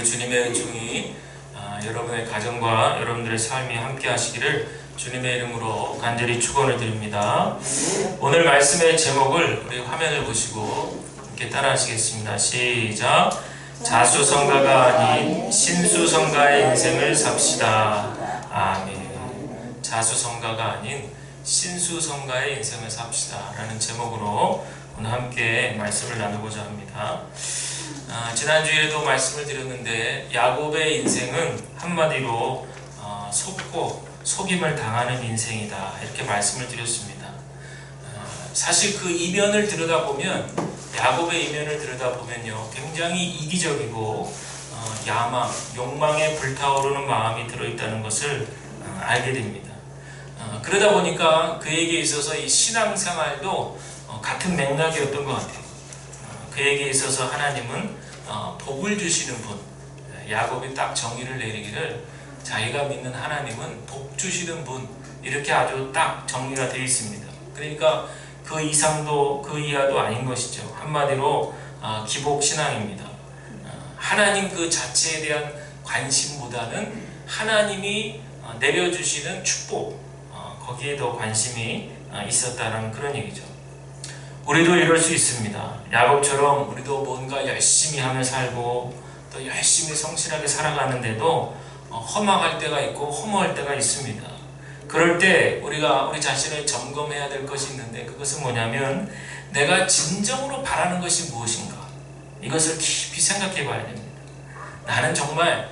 주님의 은총이 여러분의 가정과 여러분들의 삶이 함께 하시기를 주님의 이름으로 간절히 축원을 드립니다. 오늘 말씀의 제목을 우리 화면을 보시고 함께 따라 하시겠습니다. 시작. 자수성가가 아닌 신수성가의 인생을 삽시다. 아멘. 자수성가가 아닌 신수성가의 인생을 삽시다 라는 제목으로 오늘 함께 말씀을 나누고자 합니다. 지난주에도 말씀을 드렸는데 야곱의 인생은 한마디로 속고 속임을 당하는 인생이다 이렇게 말씀을 드렸습니다. 사실 그 이면을 들여다보면 야곱의 이면을 들여다보면요 굉장히 이기적이고 야망, 욕망에 불타오르는 마음이 들어있다는 것을 알게 됩니다. 그러다 보니까 그에게 있어서 이 신앙생활도 같은 맥락이었던 것 같아요. 그에게 있어서 하나님은 복을 주시는 분, 야곱이 딱 정의를 내리기를 자기가 믿는 하나님은 복 주시는 분, 이렇게 아주 딱 정리가 되어 있습니다. 그러니까 그 이상도 그 이하도 아닌 것이죠. 한마디로 기복신앙입니다. 하나님 그 자체에 대한 관심보다는 하나님이 내려주시는 축복, 거기에 더 관심이 있었다는 그런 얘기죠. 우리도 이럴 수 있습니다. 야곱처럼 우리도 뭔가 열심히 하며 살고 또 열심히 성실하게 살아가는데도 허망할 때가 있고 허무할 때가 있습니다. 그럴 때 우리가 우리 자신을 점검해야 될 것이 있는데 그것은 뭐냐면 내가 진정으로 바라는 것이 무엇인가, 이것을 깊이 생각해 봐야 됩니다. 나는 정말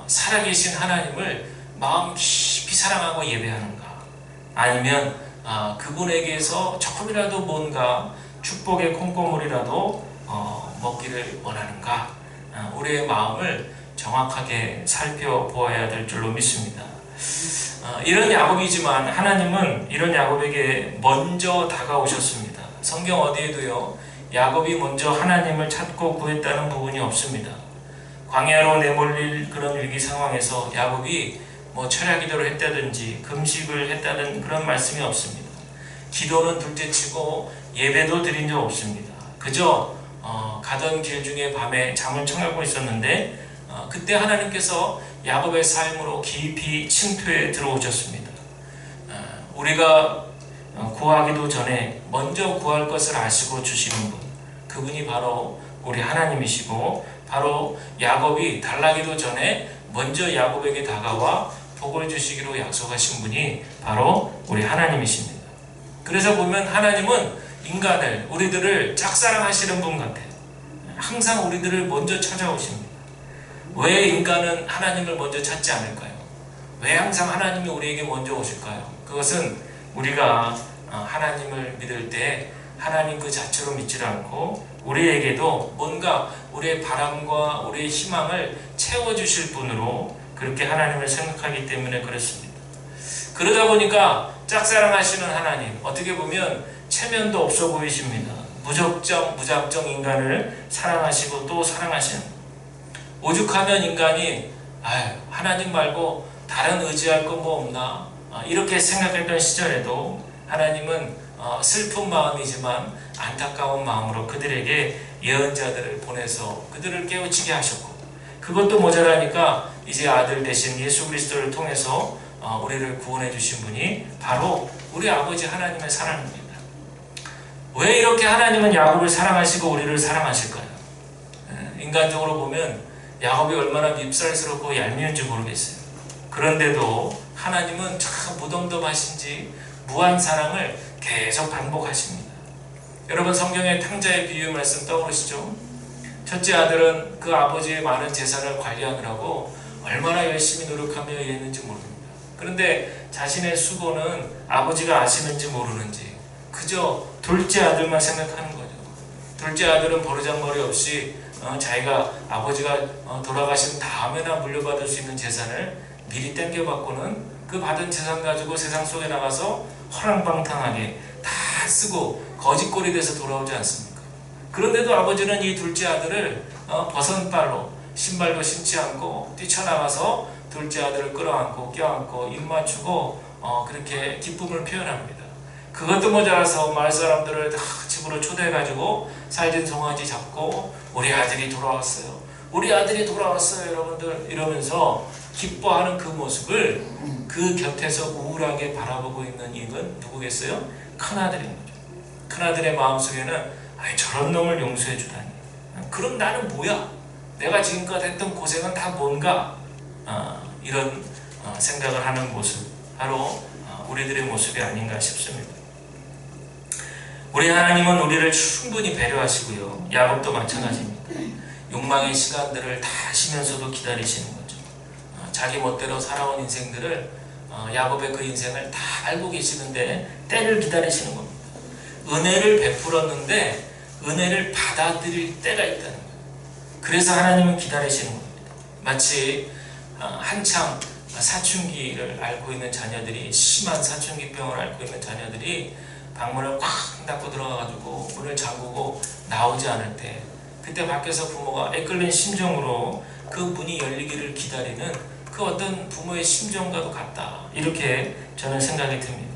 살아계신 하나님을 마음 깊이 사랑하고 예배하는가, 아니면 그분에게서 조금이라도 뭔가 축복의 콩고물이라도 먹기를 원하는가, 우리의 마음을 정확하게 살펴보아야 될 줄로 믿습니다. 이런 야곱이지만 하나님은 이런 야곱에게 먼저 다가오셨습니다. 성경 어디에도요 야곱이 먼저 하나님을 찾고 구했다는 부분이 없습니다. 광야로 내몰릴 그런 위기 상황에서 야곱이 철야기도를 했다든지 금식을 했다는 그런 말씀이 없습니다. 기도는 둘째치고 예배도 드린 적 없습니다. 그저 가던 길 중에 밤에 잠을 청하고 있었는데 그때 하나님께서 야곱의 삶으로 깊이 침투해 들어오셨습니다. 우리가 구하기도 전에 먼저 구할 것을 아시고 주시는 분, 그분이 바로 우리 하나님이시고, 바로 야곱이 달라기도 전에 먼저 야곱에게 다가와 복을 주시기로 약속하신 분이 바로 우리 하나님이십니다. 그래서 보면 하나님은 인간을, 우리들을 짝사랑하시는 분 같아요. 항상 우리들을 먼저 찾아오십니다. 왜 인간은 하나님을 먼저 찾지 않을까요? 왜 항상 하나님이 우리에게 먼저 오실까요? 그것은 우리가 하나님을 믿을 때 하나님 그 자체로 믿지 않고 우리에게도 뭔가 우리의 바람과 우리의 희망을 채워주실 분으로 그렇게 하나님을 생각하기 때문에 그렇습니다. 그러다 보니까 짝사랑하시는 하나님, 어떻게 보면 체면도 없어 보이십니다. 무작정 인간을 사랑하시고 또 사랑하시는, 오죽하면 인간이 하나님 말고 다른 의지할 거 뭐 없나 이렇게 생각했던 시절에도 하나님은 슬픈 마음이지만 안타까운 마음으로 그들에게 예언자들을 보내서 그들을 깨우치게 하셨고, 그것도 모자라니까 이제 아들 대신 예수 그리스도를 통해서 우리를 구원해 주신 분이 바로 우리 아버지 하나님의 사랑입니다. 왜 이렇게 하나님은 야곱을 사랑하시고 우리를 사랑하실까요? 인간적으로 보면 야곱이 얼마나 밉살스럽고 얄미운지 모르겠어요. 그런데도 하나님은 참 무덤덤하신지 무한 사랑을 계속 반복하십니다. 여러분, 성경의 탕자의 비유 말씀 떠오르시죠? 첫째 아들은 그 아버지의 많은 재산을 관리하느라고 얼마나 열심히 노력하며 일했는지 모릅니다. 그런데 자신의 수고는 아버지가 아시는지 모르는지 그저 둘째 아들만 생각하는 거죠. 둘째 아들은 버르장머리 없이 자기가 아버지가 돌아가신 다음에나 물려받을 수 있는 재산을 미리 땡겨받고는 그 받은 재산 가지고 세상 속에 나가서 허랑방탕하게 다 쓰고 거짓골이 돼서 돌아오지 않습니까? 그런데도 아버지는 이 둘째 아들을 버선발로 신발도 신지 않고 뛰쳐나가서 둘째 아들을 끌어안고 껴안고 입 맞추고 그렇게 기쁨을 표현합니다. 그것도 모자라서 마을 사람들을 다 집으로 초대해가지고 살진 송아지 잡고 우리 아들이 돌아왔어요. 우리 아들이 돌아왔어요 여러분들 이러면서 기뻐하는 그 모습을 그 곁에서 우울하게 바라보고 있는 이는 누구겠어요? 큰아들인 거죠. 큰아들의 마음속에는 아이 저런 놈을 용서해 주다니, 그럼 나는 뭐야? 내가 지금까지 했던 고생은 다 뭔가? 이런 생각을 하는 모습, 바로 우리들의 모습이 아닌가 싶습니다. 우리 하나님은 우리를 충분히 배려하시고요, 야곱도 마찬가지입니다. 욕망의 시간들을 다 하시면서도 기다리시는 거죠. 자기 멋대로 살아온 인생들을, 야곱의 그 인생을 다 알고 계시는데 때를 기다리시는 겁니다. 은혜를 베풀었는데 은혜를 받아들일 때가 있다는 거예요. 그래서 하나님은 기다리시는 겁니다. 마치 한창 사춘기를 앓고 있는 자녀들이, 심한 사춘기병을 앓고 있는 자녀들이 방문을 꽉 닫고 들어가가지고 문을 잠그고 나오지 않을 때, 그때 밖에서 부모가 애끓는 심정으로 그 문이 열리기를 기다리는 그 어떤 부모의 심정과도 같다, 이렇게 저는 생각이 듭니다.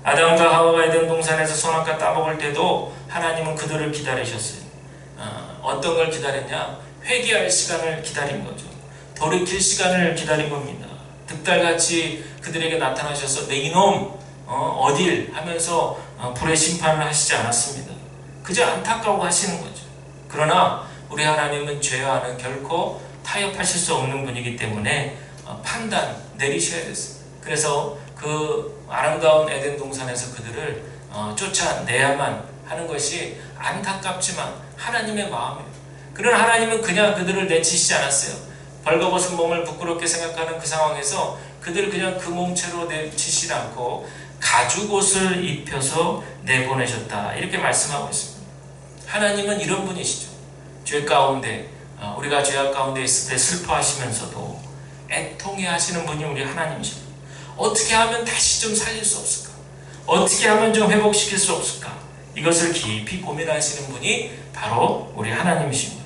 아담과 하와가 에덴 동산에서 선악과 따먹을 때도 하나님은 그들을 기다리셨어요. 어떤 걸 기다렸냐? 회개할 시간을 기다린 거죠. 돌이킬 시간을 기다린 겁니다. 득달같이 그들에게 나타나셔서 내 이놈 어딜 하면서 불의 심판을 하시지 않았습니다. 그저 안타까워 하시는 거죠. 그러나 우리 하나님은 죄와는 결코 타협하실 수 없는 분이기 때문에 판단 내리셔야 됐어요. 그래서 그 아름다운 에덴 동산에서 그들을 쫓아내야만 하는 것이 안타깝지만 하나님의 마음이에요. 그러나 하나님은 그냥 그들을 내치시지 않았어요. 벌거벗은 몸을 부끄럽게 생각하는 그 상황에서 그들을 그냥 그 몸체로 내치시지 않고 가죽옷을 입혀서 내보내셨다, 이렇게 말씀하고 있습니다. 하나님은 이런 분이시죠. 죄 가운데, 우리가 죄악 가운데 있을 때 슬퍼하시면서도 애통해 하시는 분이 우리 하나님이십니다. 어떻게 하면 다시 좀 살릴 수 없을까? 어떻게 하면 좀 회복시킬 수 없을까? 이것을 깊이 고민하시는 분이 바로 우리 하나님이십니다.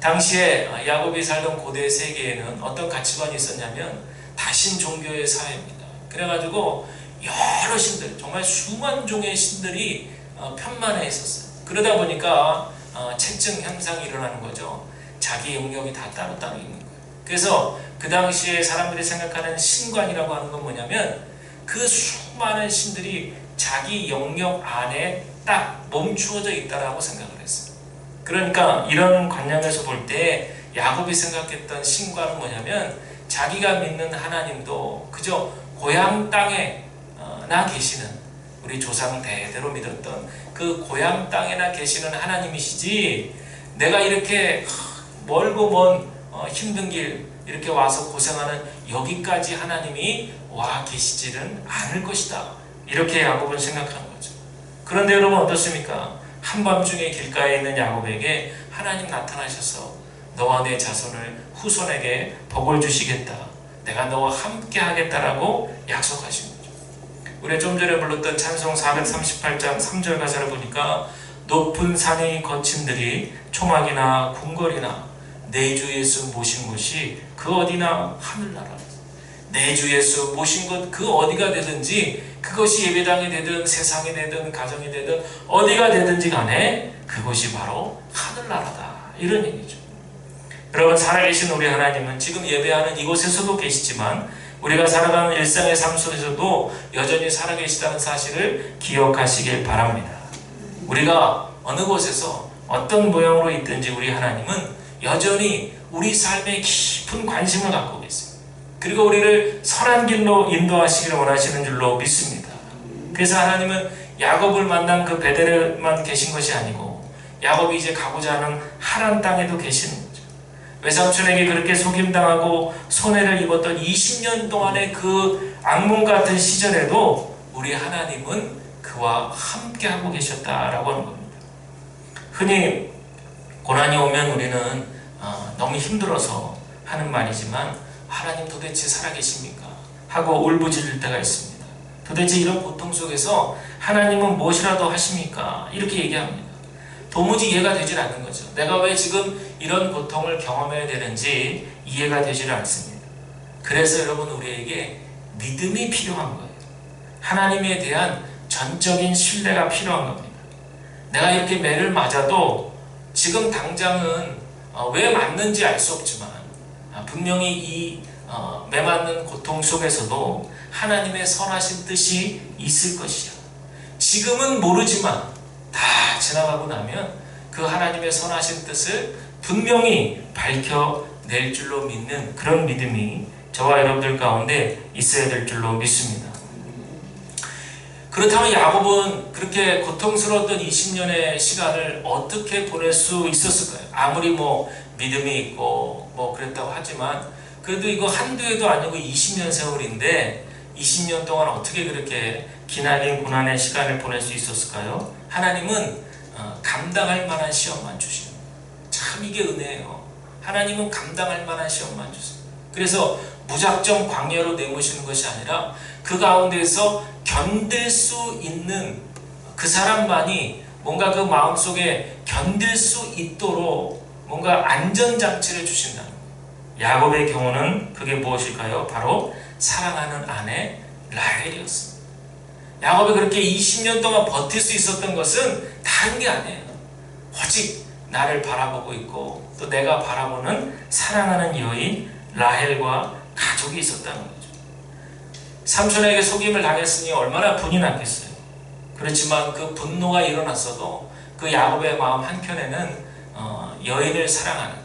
당시에 야곱이 살던 고대 세계에는 어떤 가치관이 있었냐면 다신 종교의 사회입니다. 그래가지고 여러 신들, 정말 수만 종의 신들이 편만해 있었어요. 그러다 보니까 체증 현상이 일어나는 거죠. 자기 영역이 다 따로따로 있는 거예요. 그래서 그 당시에 사람들이 생각하는 신관이라고 하는 건 뭐냐면 그 수많은 신들이 자기 영역 안에 딱 멈추어져 있다라고 생각을 했어요. 그러니까 이런 관념에서 볼 때 야곱이 생각했던 신관은 뭐냐면 자기가 믿는 하나님도 그저 고향 땅에 나 계시는, 우리 조상 대대로 믿었던 그 고향 땅에나 계시는 하나님이시지, 내가 이렇게 멀고 먼 힘든 길 이렇게 와서 고생하는 여기까지 하나님이 와 계시지는 않을 것이다, 이렇게 야곱은 생각하는 거죠. 그런데 여러분 어떻습니까? 한밤중에 길가에 있는 야곱에게 하나님 나타나셔서 너와 내 자손을 후손에게 복을 주시겠다, 내가 너와 함께 하겠다라고 약속하신 거죠. 우리가 좀 전에 불렀던 찬송 438장 3절 가사를 보니까 높은 산의 거침들이 초막이나 궁궐이나 내 주 예수 모신 곳이 그 어디나 하늘나라. 내 주 예수 모신 곳 그 어디가 되든지, 그것이 예배당이 되든 세상이 되든 가정이 되든 어디가 되든지 간에 그것이 바로 하늘나라다, 이런 얘기죠. 여러분, 살아계신 우리 하나님은 지금 예배하는 이곳에서도 계시지만 우리가 살아가는 일상의 삶 속에서도 여전히 살아계시다는 사실을 기억하시길 바랍니다. 우리가 어느 곳에서 어떤 모양으로 있든지 우리 하나님은 여전히 우리 삶에 깊은 관심을 갖고 계세요. 그리고 우리를 선한 길로 인도하시기를 원하시는 줄로 믿습니다. 그래서 하나님은 야곱을 만난 그 베델에만 계신 것이 아니고 야곱이 이제 가고자 하는 하란 땅에도 계시는 거죠. 외삼촌에게 그렇게 속임당하고 손해를 입었던 20년 동안의 그 악몽 같은 시절에도 우리 하나님은 그와 함께하고 계셨다라고 하는 겁니다. 흔히 고난이 오면 우리는 너무 힘들어서 하는 말이지만 하나님 도대체 살아계십니까? 하고 울부짖을 때가 있습니다. 도대체 이런 고통 속에서 하나님은 무엇이라도 하십니까? 이렇게 얘기합니다. 도무지 이해가 되질 않는 거죠. 내가 왜 지금 이런 고통을 경험해야 되는지 이해가 되질 않습니다. 그래서 여러분, 우리에게 믿음이 필요한 거예요. 하나님에 대한 전적인 신뢰가 필요한 겁니다. 내가 이렇게 매를 맞아도 지금 당장은 왜 맞는지 알 수 없지만 분명히 이 매맞는 고통 속에서도 하나님의 선하신 뜻이 있을 것이야. 지금은 모르지만 다 지나가고 나면 그 하나님의 선하신 뜻을 분명히 밝혀낼 줄로 믿는 그런 믿음이 저와 여러분들 가운데 있어야 될 줄로 믿습니다. 그렇다면 야곱은 그렇게 고통스러웠던 20년의 시간을 어떻게 보낼 수 있었을까요? 아무리 믿음이 있고 그랬다고 하지만 그래도 이거 한두 해도 아니고 20년 세월인데 20년 동안 어떻게 그렇게 기나긴 고난의 시간을 보낼 수 있었을까요? 하나님은 감당할 만한 시험만 주시는 거예요. 참 이게 은혜예요. 하나님은 감당할 만한 시험만 주세요. 그래서 무작정 광야로 내모시는 것이 아니라 그 가운데서 견딜 수 있는 그 사람만이 뭔가 그 마음속에 견딜 수 있도록 뭔가 안전장치를 주신다는 거예요. 야곱의 경우는 그게 무엇일까요? 바로 사랑하는 아내 라헬이었습니다. 야곱이 그렇게 20년 동안 버틸 수 있었던 것은 다른 게 아니에요. 오직 나를 바라보고 있고 또 내가 바라보는 사랑하는 여인 라헬과 가족이 있었다는 거죠. 삼촌에게 속임을 당했으니 얼마나 분이 났겠어요. 그렇지만 그 분노가 일어났어도 그 야곱의 마음 한켠에는 여인을 사랑하는,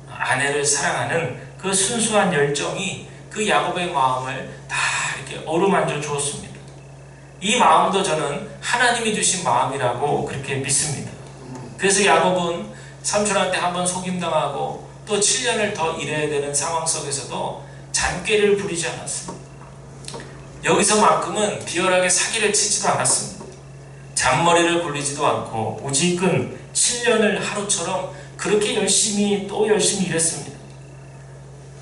아내를 사랑하는 그 순수한 열정이 그 야곱의 마음을 다 이렇게 어루만져 주었습니다. 이 마음도 저는 하나님이 주신 마음이라고 그렇게 믿습니다. 그래서 야곱은 삼촌한테 한번 속임당하고 또 7년을 더 일해야 되는 상황 속에서도 잔꾀를 부리지 않았습니다. 여기서만큼은 비열하게 사기를 치지도 않았습니다. 잔머리를 굴리지도 않고 오직은 7년을 하루처럼 그렇게 열심히 일했습니다.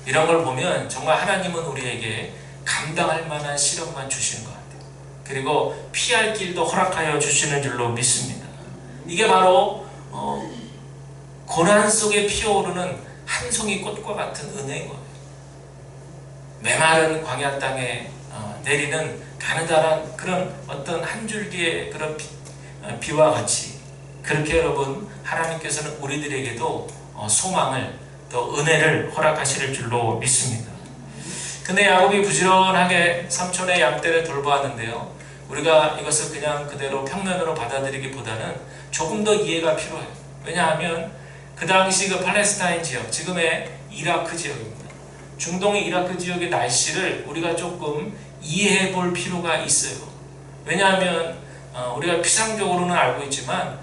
이런 걸 보면 정말 하나님은 우리에게 감당할 만한 시련만 주시는 것 같아요. 그리고 피할 길도 허락하여 주시는 줄로 믿습니다. 이게 바로 고난 속에 피어오르는 한 송이 꽃과 같은 은혜인 거예요. 메마른 광야 땅에 내리는 가느다란 그런 어떤 한 줄기의 그런 비와 같이 그렇게 여러분 하나님께서는 우리들에게도 소망을 또 은혜를 허락하실 줄로 믿습니다. 근데 야곱이 부지런하게 삼촌의 양떼를 돌보았는데요. 우리가 이것을 그냥 그대로 평면으로 받아들이기보다는 조금 더 이해가 필요해요. 왜냐하면 그 당시 그 팔레스타인 지역, 지금의 이라크 지역입니다. 중동의 이라크 지역의 날씨를 우리가 조금 이해해 볼 필요가 있어요. 왜냐하면 우리가 피상적으로는 알고 있지만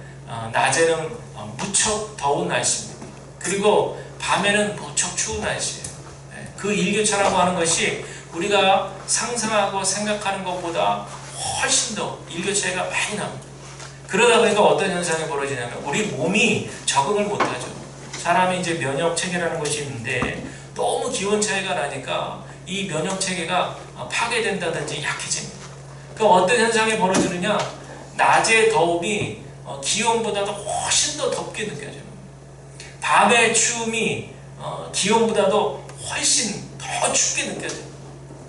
낮에는 무척 더운 날씨입니다. 그리고 밤에는 무척 추운 날씨예요. 그 일교차라고 하는 것이 우리가 상상하고 생각하는 것보다 훨씬 더 일교차가 많이 납니다. 그러다 보니까 어떤 현상이 벌어지냐면 우리 몸이 적응을 못하죠. 사람이 이제 면역 체계라는 것이 있는데 너무 기온 차이가 나니까 이 면역 체계가 파괴된다든지 약해집니다. 그럼 어떤 현상이 벌어지느냐? 낮의 더움이 기온보다도 훨씬 더 덥게 느껴져요. 밤의 추움이 기온보다도 훨씬 더 춥게 느껴져요.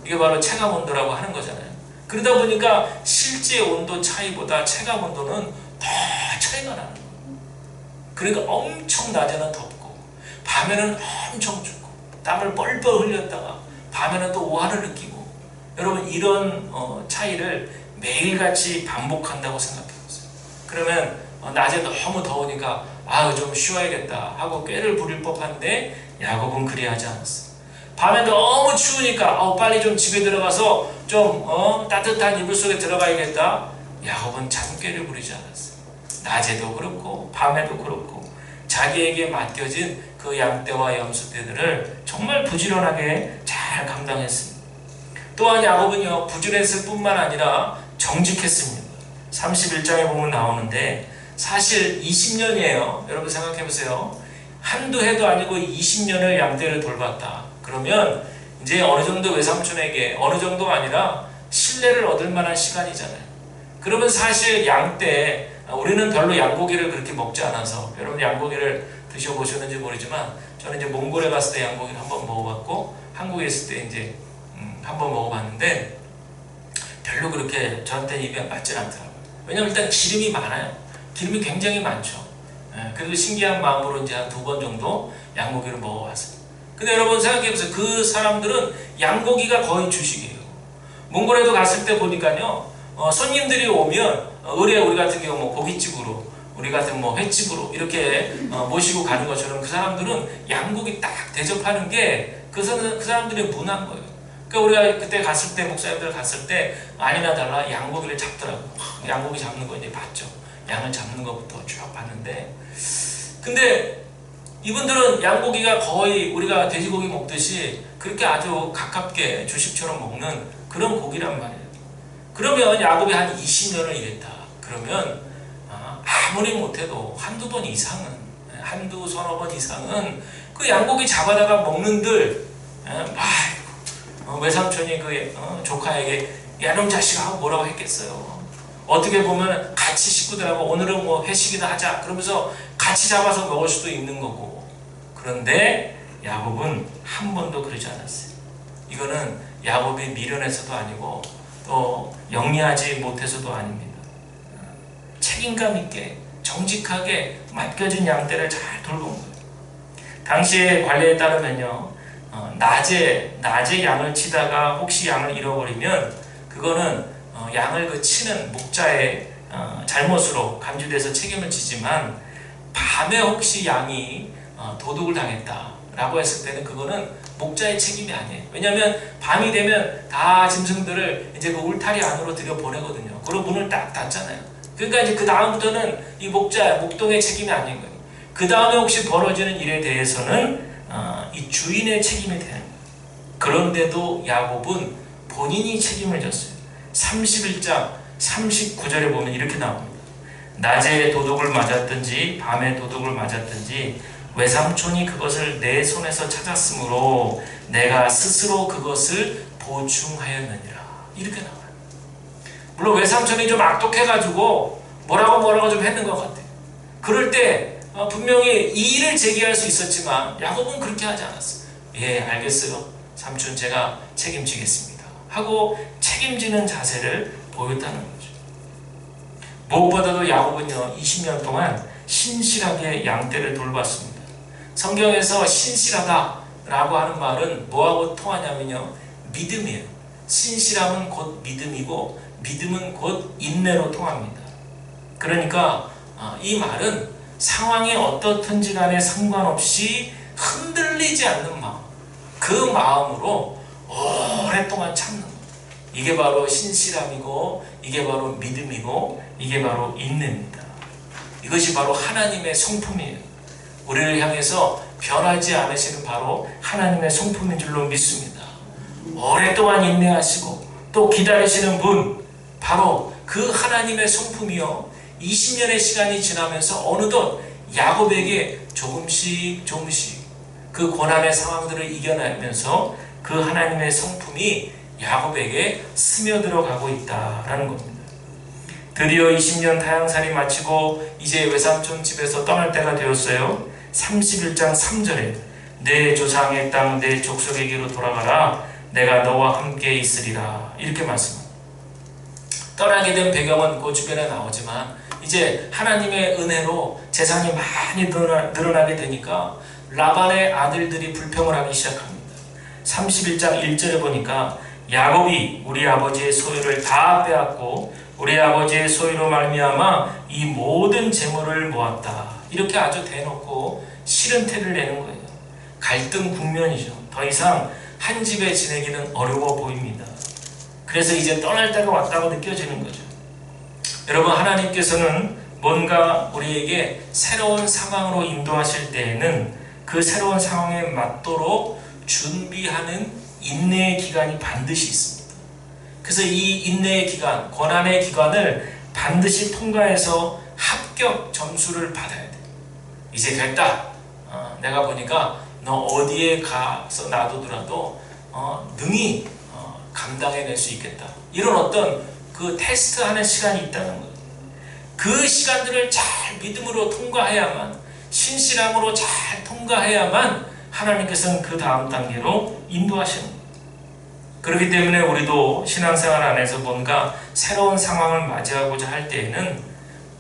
이게 바로 체감 온도라고 하는 거잖아요. 그러다 보니까 실제 온도 차이보다 체감 온도는 더 차이가 나는 거예요. 그러니까 엄청 낮에는 덥고 밤에는 엄청 춥고 땀을 뻘뻘 흘렸다가 밤에는 또 오한을 느끼고 여러분 이런 차이를 매일같이 반복한다고 생각해보세요. 그러면 낮에 너무 더우니까 좀 쉬어야겠다 하고 꾀를 부릴 법한데 야곱은 그리하지 않았어요. 밤에 너무 추우니까 빨리 좀 집에 들어가서 좀 따뜻한 이불 속에 들어가야겠다. 야곱은 잠꾀를 부리지 않았어요. 낮에도 그렇고 밤에도 그렇고 자기에게 맡겨진 그 양떼와 염소떼들을 정말 부지런하게 잘 감당했습니다. 또한 야곱은요 부지런했을 뿐만 아니라 정직했습니다. 31장에 보면 나오는데 사실 20년이에요. 여러분 생각해보세요. 한두 해도 아니고 20년을 양떼를 돌봤다. 그러면 이제 어느 정도 외삼촌에게 어느 정도가 아니라 신뢰를 얻을 만한 시간이잖아요. 그러면 사실 양떼, 우리는 별로 양고기를 그렇게 먹지 않아서 여러분 양고기를 드셔보셨는지 모르지만 저는 이제 몽골에 갔을 때 양고기를 한번 먹어봤고 한국에 있을 때 이제 한번 먹어봤는데 별로 그렇게 저한테 입에 맞지 않더라고요. 왜냐하면 일단 기름이 많아요. 기름이 굉장히 많죠. 그래도 신기한 마음으로 이제 한 2번 정도 양고기를 먹어봤어요. 근데 여러분 생각해보세요. 그 사람들은 양고기가 거의 주식이에요. 몽골에도 갔을 때 보니까요, 손님들이 오면 의뢰 우리 같은 경우 뭐 고깃집으로, 우리 같은 뭐 횟집으로 이렇게 모시고 가는 것처럼 그 사람들은 양고기 딱 대접하는 게 그 사람들의 문화인 거예요. 그러니까 우리가 그때 갔을 때, 목사님들 갔을 때 아니나 달라 양고기를 잡더라고요. 양고기 잡는 거 이제 봤죠. 양을 잡는 것부터 쭉 봤는데, 근데 이분들은 양고기가 거의 우리가 돼지고기 먹듯이 그렇게 아주 가깝게 주식처럼 먹는 그런 고기란 말이에요. 그러면 야곱이 한 20년을 일했다. 그러면 아무리 못해도 한두 번 이상은, 한두 서너 번 이상은 그 양고기 잡아다가 먹는들, 외삼촌이 그 조카에게 야 놈 자식아 하고 뭐라고 했겠어요. 어떻게 보면 같이 식구들하고 오늘은 뭐 회식이나 하자 그러면서 같이 잡아서 먹을 수도 있는 거고. 그런데 야곱은 한 번도 그러지 않았어요. 이거는 야곱이 미련해서도 아니고 또 영리하지 못해서도 아닙니다. 책임감 있게 정직하게 맡겨진 양떼를 잘 돌본 거예요. 당시의 관례에 따르면요, 낮에 양을 치다가 혹시 양을 잃어버리면 그거는 양을 그 치는 목자의 잘못으로 간주돼서 책임을 지지만, 밤에 혹시 양이 도둑을 당했다라고 했을 때는 그거는 목자의 책임이 아니에요. 왜냐하면 밤이 되면 다 짐승들을 이제 그 울타리 안으로 들여보내거든요. 그리고 문을 딱 닫잖아요. 그러니까 이제 그 다음부터는 이 목동의 책임이 아닌 거예요. 그 다음에 혹시 벌어지는 일에 대해서는 이 주인의 책임이 되는 거예요. 그런데도 야곱은 본인이 책임을 졌어요. 31장 39절에 보면 이렇게 나옵니다. 낮에 도둑을 맞았든지 밤에 도둑을 맞았든지 외삼촌이 그것을 내 손에서 찾았으므로 내가 스스로 그것을 보충하였느니라. 이렇게 나와요. 물론 외삼촌이 좀 악독해가지고 뭐라고 좀 했는 것 같아요. 그럴 때 분명히 이의를 제기할 수 있었지만 야곱은 그렇게 하지 않았어요. 예, 알겠어요. 삼촌 제가 책임지겠습니다. 하고 책임지는 자세를 보였다는 거죠. 무엇보다도 야곱은요, 20년 동안 신실하게 양떼를 돌봤습니다. 성경에서 신실하다라고 하는 말은 뭐하고 통하냐면요, 믿음이에요. 신실함은 곧 믿음이고 믿음은 곧 인내로 통합니다. 그러니까 이 말은 상황이 어떻든지 간에 상관없이 흔들리지 않는 마음, 그 마음으로 오랫동안 참는 것, 이게 바로 신실함이고 이게 바로 믿음이고 이게 바로 인내입니다. 이것이 바로 하나님의 성품이에요. 우리를 향해서 변하지 않으시는 바로 하나님의 성품인 줄로 믿습니다. 오랫동안 인내하시고 또 기다리시는 분, 바로 그 하나님의 성품이요, 20년의 시간이 지나면서 어느덧 야곱에게 조금씩 그 고난의 상황들을 이겨내면서 그 하나님의 성품이 야곱에게 스며들어가고 있다라는 겁니다. 드디어 20년 타향살이 마치고 이제 외삼촌 집에서 떠날 때가 되었어요. 31장 3절에 내 조상의 땅 내 족속에게로 돌아가라, 내가 너와 함께 있으리라, 이렇게 말씀합니다. 떠나게 된 배경은 그 주변에 나오지만 이제 하나님의 은혜로 재산이 많이 늘어나게 되니까 라반의 아들들이 불평을 하기 시작합니다. 31장 1절에 보니까 야곱이 우리 아버지의 소유를 다 빼앗고 우리 아버지의 소유로 말미암아 이 모든 재물을 모았다, 이렇게 아주 대놓고 싫은 태를 내는 거예요. 갈등 국면이죠. 더 이상 한 집에 지내기는 어려워 보입니다. 그래서 이제 떠날 때가 왔다고 느껴지는 거죠. 여러분, 하나님께서는 뭔가 우리에게 새로운 상황으로 인도하실 때에는 그 새로운 상황에 맞도록 준비하는 인내의 기간이 반드시 있습니다. 그래서 이 인내의 기간, 고난의 기간을 반드시 통과해서 합격 점수를 받아야 돼. 이제 됐다. 내가 보니까 너 어디에 가서 놔두더라도 능히 감당해낼 수 있겠다. 이런 어떤 그 테스트하는 시간이 있다는 거예요. 그 시간들을 잘 믿음으로 통과해야만, 신실함으로 잘 통과해야만 하나님께서는 그 다음 단계로 인도하시는 거예요. 그렇기 때문에 우리도 신앙생활 안에서 뭔가 새로운 상황을 맞이하고자 할 때에는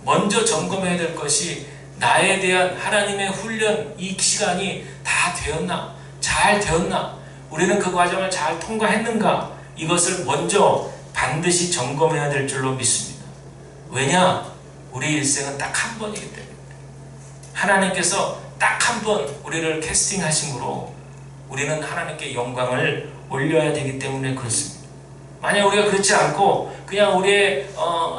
먼저 점검해야 될 것이 나에 대한 하나님의 훈련, 이 시간이 다 되었나? 잘 되었나? 우리는 그 과정을 잘 통과했는가? 이것을 먼저 반드시 점검해야 될 줄로 믿습니다. 왜냐? 우리 일생은 딱 한 번이기 때문에. 하나님께서 딱 한 번 우리를 캐스팅하심으로 우리는 하나님께 영광을 올려야 되기 때문에 그렇습니다. 만약 우리가 그렇지 않고 그냥 우리의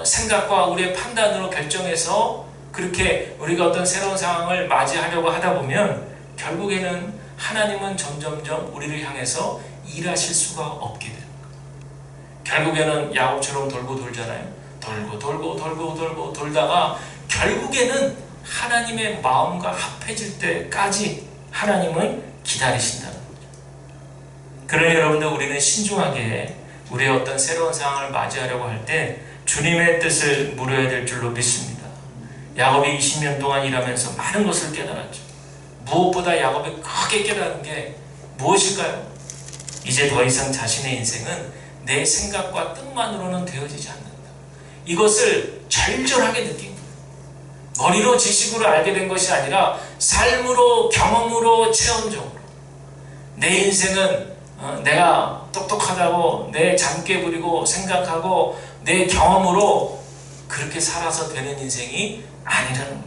생각과 우리의 판단으로 결정해서 그렇게 우리가 어떤 새로운 상황을 맞이하려고 하다 보면 결국에는 하나님은 점점점 우리를 향해서 일하실 수가 없게 됩니다. 결국에는 야곱처럼 돌고 돌잖아요. 돌고 돌다가 결국에는 하나님의 마음과 합해질 때까지 하나님은 기다리신다는 거죠. 그러니 여러분들, 우리는 신중하게 우리의 어떤 새로운 상황을 맞이하려고 할 때 주님의 뜻을 물어야 될 줄로 믿습니다. 야곱이 20년 동안 일하면서 많은 것을 깨달았죠. 무엇보다 야곱이 크게 깨달은 게 무엇일까요? 이제 더 이상 자신의 인생은 내 생각과 뜻만으로는 되어지지 않는다. 이것을 절절하게 느낀 거예요. 머리로 지식으로 알게 된 것이 아니라 삶으로, 경험으로, 체험적으로 내 인생은 내가 똑똑하다고 내 잠깨 부리고 생각하고 내 경험으로 그렇게 살아서 되는 인생이 아니라는 거예요.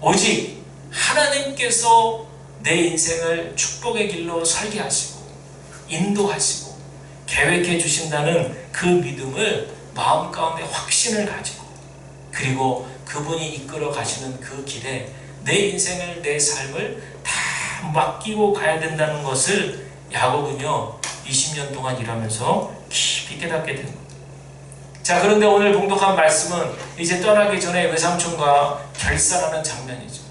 오직 하나님께서 내 인생을 축복의 길로 설계하시고 인도하시고 계획해 주신다는 그 믿음을 마음 가운데 확신을 가지고, 그리고 그분이 이끌어 가시는 그 길에 내 인생을, 내 삶을 다 맡기고 가야 된다는 것을 야곱은요 20년 동안 일하면서 깊이 깨닫게 된 겁니다. 자, 그런데 오늘 봉독한 말씀은 이제 떠나기 전에 외삼촌과 결산하는 장면이죠.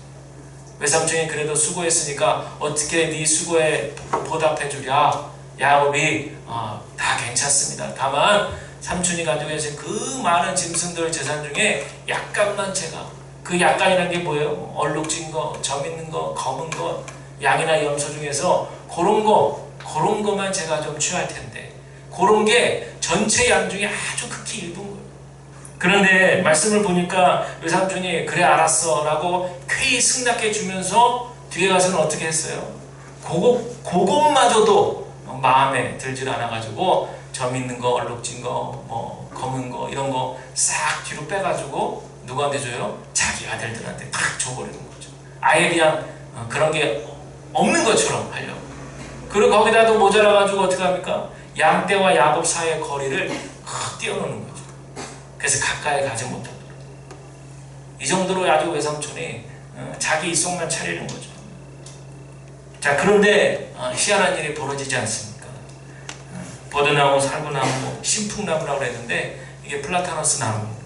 외삼촌이 그래도 수고했으니까 어떻게 네 수고에 보답해 주랴. 야곱이 다 괜찮습니다. 다만 삼촌이 가지고 계신 그 많은 짐승들 재산 중에 약간만 제가, 그 약간이라는 게 뭐예요? 얼룩진 거, 점 있는 거, 검은 거, 양이나 염소 중에서 그런 거만 제가 좀 취할 텐데, 그런 게 전체 양 중에 아주 극히 일부인 거예요. 그런데 말씀을 보니까 외삼촌이 그래 알았어 라고 쾌히 승낙해 주면서 뒤에 가서는 어떻게 했어요? 그것마저도 마음에 들질 않아가지고 점 있는 거, 얼룩진 거, 뭐 검은 거 이런 거 싹 뒤로 빼가지고 누구한테 줘요? 자기 아들들한테 탁 줘버리는 거죠. 아예 그냥 그런 게 없는 것처럼 하려고. 그리고 거기다도 모자라가지고 어떻게 합니까? 양떼와 야곱 사이의 거리를 확 띄워놓는 거죠. 그래서 가까이 가지 못하도록. 이 정도로 아주 외삼촌이 자기 이속만 차리는 거죠. 자, 그런데 희한한 일이 벌어지지 않습니까? 버드나무, 살구나무, 신풍나무라고 했는데 이게 플라타너스 나무입니다.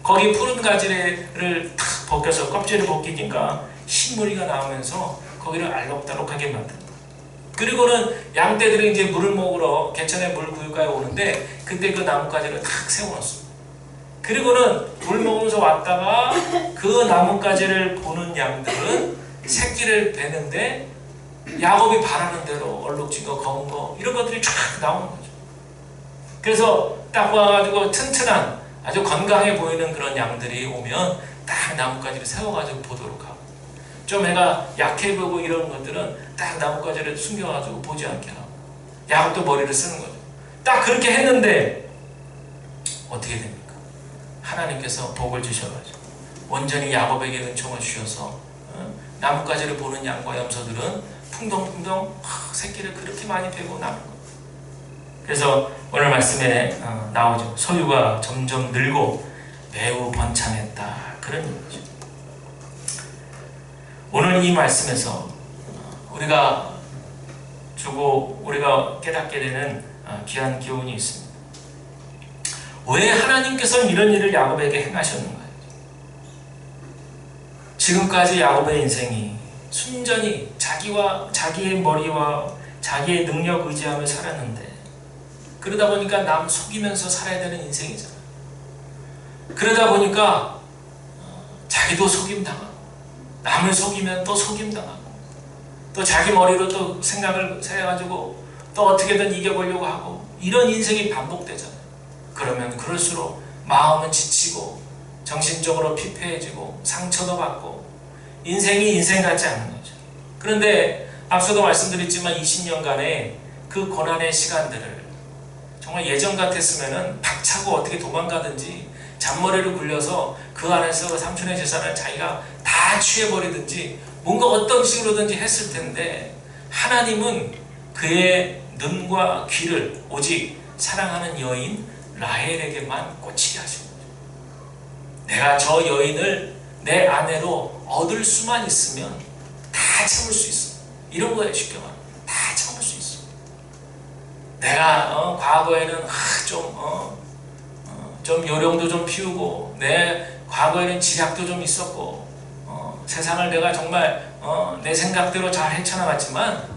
거기 푸른 가지를 탁 벗겨서 껍질을 벗기니까 흰무리가 나오면서 거기를 알록달록하게 만든다. 그리고는 양떼들이 이제 물을 먹으러 개천의 물구유가에 오는데 그때 그 나뭇가지를 탁 세워놨습니다. 그리고는 물 먹으면서 왔다가 그 나뭇가지를 보는 양들은 새끼를 베는데 야곱이 바라는 대로 얼룩진 거, 검은 거 이런 것들이 쫙 나오는 거죠. 그래서 딱 와가지고 튼튼한 아주 건강해 보이는 그런 양들이 오면 딱 나뭇가지를 세워가지고 보도록 하고, 좀 애가 약해 보이고 이런 것들은 딱 나뭇가지를 숨겨가지고 보지 않게 하고, 야곱도 머리를 쓰는 거죠. 딱 그렇게 했는데 어떻게 됩니까? 하나님께서 복을 주셔가지고 온전히 야곱에게 은총을 주셔서 나뭇가지를 보는 양과 염소들은 풍덩풍덩 새끼를 그렇게 많이 베고 나는 거예요. 그래서 오늘 말씀에 나오죠. 소유가 점점 늘고 매우 번창했다. 그런 얘기죠. 오늘 이 말씀에서 우리가 깨닫게 되는 귀한 교훈이 있습니다. 왜 하나님께서는 이런 일을 야곱에게 행하셨는가요? 지금까지 야곱의 인생이 순전히 자기의 머리와 자기의 능력 의지하며 살았는데, 그러다 보니까 남 속이면서 살아야 되는 인생이잖아요. 그러다 보니까 자기도 속임당하고, 남을 속이면 또 속임당하고, 또 자기 머리로 또 생각을 해가지고 또 어떻게든 이겨보려고 하고, 이런 인생이 반복되잖아요. 그러면 그럴수록 마음은 지치고 정신적으로 피폐해지고 상처도 받고 인생이 인생 같지 않은 거죠. 그런데 앞서도 말씀드렸지만 20년간의 그 고난의 시간들을 정말 예전 같았으면은 박차고 어떻게 도망가든지 잔머리를 굴려서 그 안에서 삼촌의 재산을 자기가 다 취해버리든지 뭔가 어떤 식으로든지 했을 텐데, 하나님은 그의 눈과 귀를 오직 사랑하는 여인 라헬에게만 꽂히게 하신 거죠. 내가 저 여인을 내 아내로 얻을 수만 있으면 다 참을 수 있어. 이런 거에 쉽게 말하면 다 참을 수 있어. 내가 과거에는 좀 요령도 좀 피우고, 내 과거에는 지략도 좀 있었고, 세상을 내가 정말 내 생각대로 잘 헤쳐나갔지만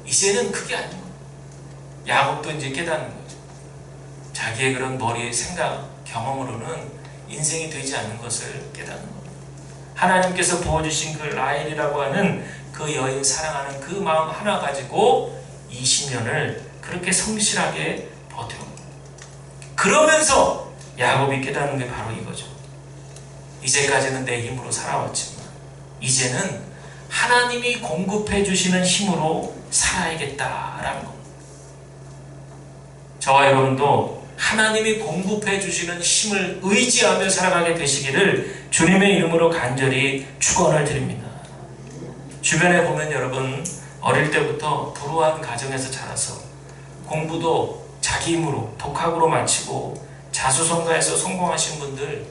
이제는 그게 아닌 거예요. 야곱도 이제 깨닫는 거죠. 자기의 그런 머리의 생각, 경험으로는 인생이 되지 않는 것을 깨닫는 겁니다. 하나님께서 부어주신 그 라헬이라고 하는 그 여인 사랑하는 그 마음 하나 가지고 20년을 그렇게 성실하게 버텨옵니다. 그러면서 야곱이 깨닫는 게 바로 이거죠. 이제까지는 내 힘으로 살아왔지만 이제는 하나님이 공급해 주시는 힘으로 살아야겠다라는 겁니다. 저와 여러분도 하나님이 공급해 주시는 힘을 의지하며 살아가게 되시기를 주님의 이름으로 간절히 축원을 드립니다. 주변에 보면 여러분, 어릴 때부터 불우한 가정에서 자라서 공부도 자기 힘으로 독학으로 마치고 자수성가해서 성공하신 분들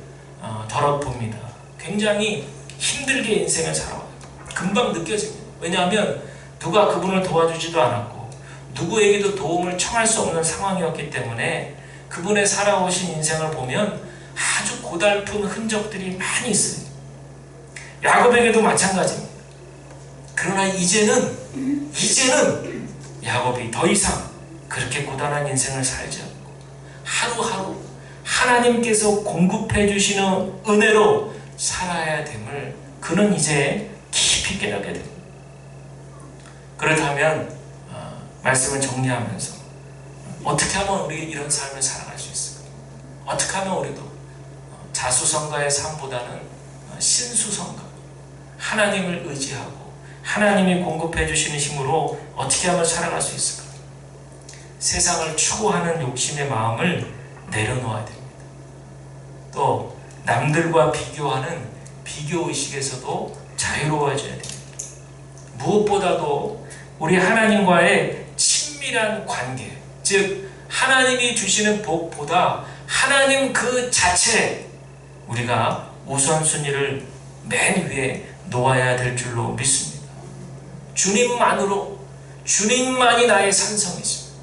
더러 봅니다. 굉장히 힘들게 인생을 살아와요. 금방 느껴집니다. 왜냐하면 누가 그분을 도와주지도 않았고 누구에게도 도움을 청할 수 없는 상황이었기 때문에 그분의 살아오신 인생을 보면 아주 고달픈 흔적들이 많이 있어요. 야곱에게도 마찬가지입니다. 그러나 이제는 야곱이 더 이상 그렇게 고단한 인생을 살지 않고 하루하루 하나님께서 공급해 주시는 은혜로 살아야 됨을 그는 이제 깊이 깨닫게 됩니다. 그렇다면 말씀을 정리하면서 어떻게 하면 우리 이런 삶을 살아갈 수 있을까? 어떻게 하면 우리도 자수성가의 삶보다는 신수성가, 하나님을 의지하고 하나님이 공급해 주시는 힘으로 어떻게 하면 살아갈 수 있을까? 세상을 추구하는 욕심의 마음을 내려놓아야 됩니다. 또 남들과 비교하는 비교의식에서도 자유로워져야 됩니다. 무엇보다도 우리 하나님과의 친밀한 관계, 즉 하나님이 주시는 복보다 하나님 그 자체 우리가 우선순위를 맨 위에 놓아야 될 줄로 믿습니다. 주님만으로, 주님만이 나의 산성이십니다.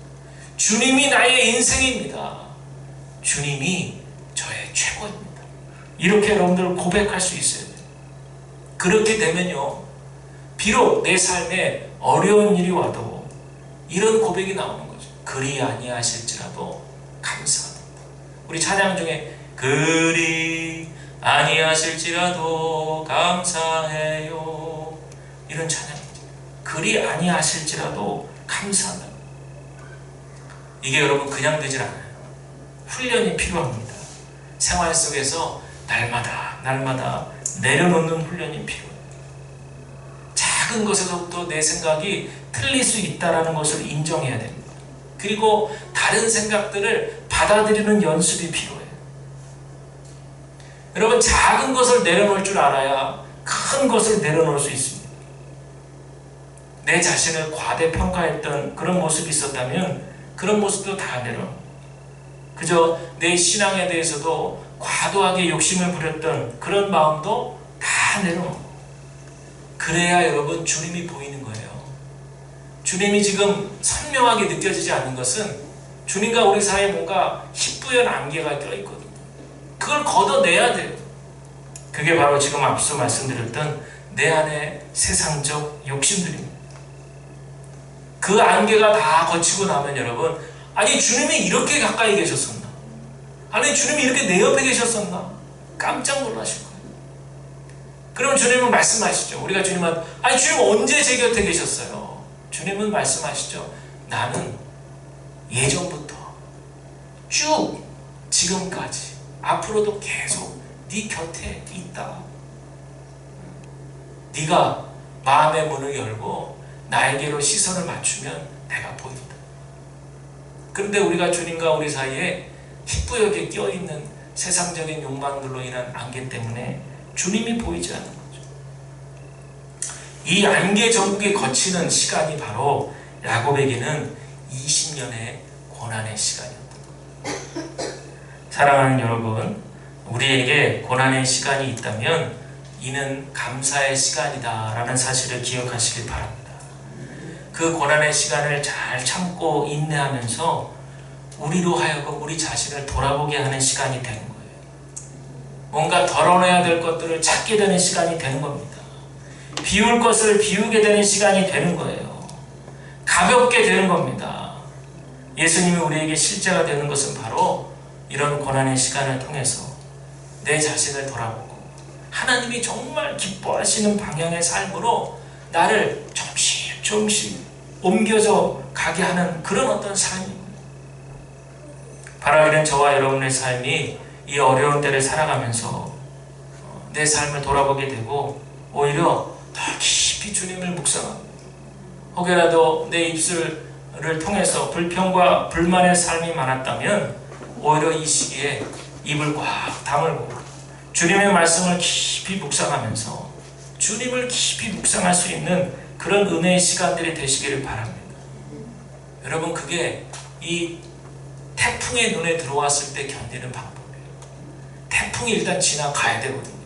주님이 나의 인생입니다. 주님이 저의 최고입니다. 이렇게 여러분들 고백할 수 있어야 돼요. 그렇게 되면요, 비록 내 삶에 어려운 일이 와도 이런 고백이 나오는 거죠. 그리 아니하실지라도 감사합니다. 우리 찬양 중에 그리 아니하실지라도 감사해요, 이런 찬양이죠. 그리 아니하실지라도 감사합니다. 이게 여러분 그냥 되질 않아요. 훈련이 필요합니다. 생활 속에서 날마다 내려놓는 훈련이 필요해요. 작은 것에서부터 내 생각이 틀릴 수 있다는 것을 인정해야 됩니다. 그리고 다른 생각들을 받아들이는 연습이 필요해요. 여러분, 작은 것을 내려놓을 줄 알아야 큰 것을 내려놓을 수 있습니다. 내 자신을 과대평가했던 그런 모습이 있었다면 그런 모습도 다 내려놓고, 그저 내 신앙에 대해서도 과도하게 욕심을 부렸던 그런 마음도 다 내려놓고, 그래야 여러분 주님이 보이는 거예요. 주님이 지금 선명하게 느껴지지 않는 것은 주님과 우리 사이에 뭔가 희뿌연 안개가 껴있거든요. 그걸 걷어내야 돼요. 그게 바로 지금 앞서 말씀드렸던 내 안의 세상적 욕심들입니다. 그 안개가 다 거치고 나면 여러분, 아니 주님이 이렇게 가까이 계셨었나? 아니 주님이 이렇게 내 옆에 계셨었나? 깜짝 놀라실 거예요. 그럼 주님은 말씀하시죠. 우리가 주님한테, 아니 주님 언제 제 곁에 계셨어요? 주님은 말씀하시죠. 나는 예전부터 쭉 지금까지 앞으로도 계속 네 곁에 있다. 네가 마음의 문을 열고 나에게로 시선을 맞추면 내가 보인다. 그런데 우리가 주님과 우리 사이에 희뿌옇게 끼어있는 세상적인 욕망들로 인한 안개 때문에 주님이 보이지 않는 거죠. 이 안개 전국에 거치는 시간이 바로 야곱에게는 20년의 고난의 시간이었던 거예요. 사랑하는 여러분, 우리에게 고난의 시간이 있다면 이는 감사의 시간이다 라는 사실을 기억하시길 바랍니다. 그 고난의 시간을 잘 참고 인내하면서 우리로 하여금 우리 자신을 돌아보게 하는 시간이 되는 거예요. 뭔가 덜어내야 될 것들을 찾게 되는 시간이 되는 겁니다. 비울 것을 비우게 되는 시간이 되는 거예요. 가볍게 되는 겁니다. 예수님이 우리에게 실제가 되는 것은 바로 이런 고난의 시간을 통해서 내 자신을 돌아보고 하나님이 정말 기뻐하시는 방향의 삶으로 나를 조금씩 옮겨져 가게 하는 그런 어떤 삶입니다. 바라기는 저와 여러분의 삶이 이 어려운 때를 살아가면서 내 삶을 돌아보게 되고 오히려 더 깊이 주님을 묵상하고 혹여라도 내 입술을 통해서 불평과 불만의 삶이 많았다면 오히려 이 시기에 입을 꽉 다물고 주님의 말씀을 깊이 묵상하면서 주님을 깊이 묵상할 수 있는 그런 은혜의 시간들이 되시기를 바랍니다. 여러분, 그게 이 태풍의 눈에 들어왔을 때 견디는 방법이에요. 태풍이 일단 지나가야 되거든요.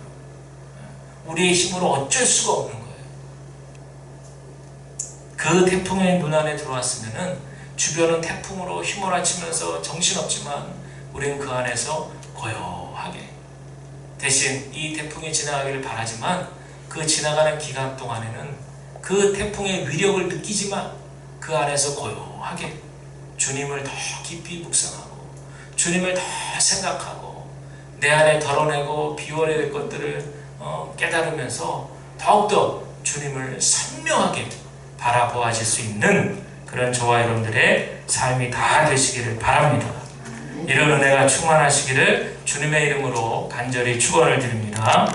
우리의 힘으로 어쩔 수가 없는 거예요. 그 태풍의 눈 안에 들어왔으면은 주변은 태풍으로 휘몰아치면서 정신없지만 우리는 그 안에서 고요하게, 대신 이 태풍이 지나가기를 바라지만 그 지나가는 기간 동안에는 그 태풍의 위력을 느끼지만 그 안에서 고요하게 주님을 더 깊이 묵상하고 주님을 더 생각하고 내 안에 덜어내고 비워내야 될 것들을 깨달으면서 더욱더 주님을 선명하게 바라보아질 수 있는 그런 저와 여러분들의 삶이 다 되시기를 바랍니다. 이런 은혜가 충만하시기를 주님의 이름으로 간절히 축원을 드립니다.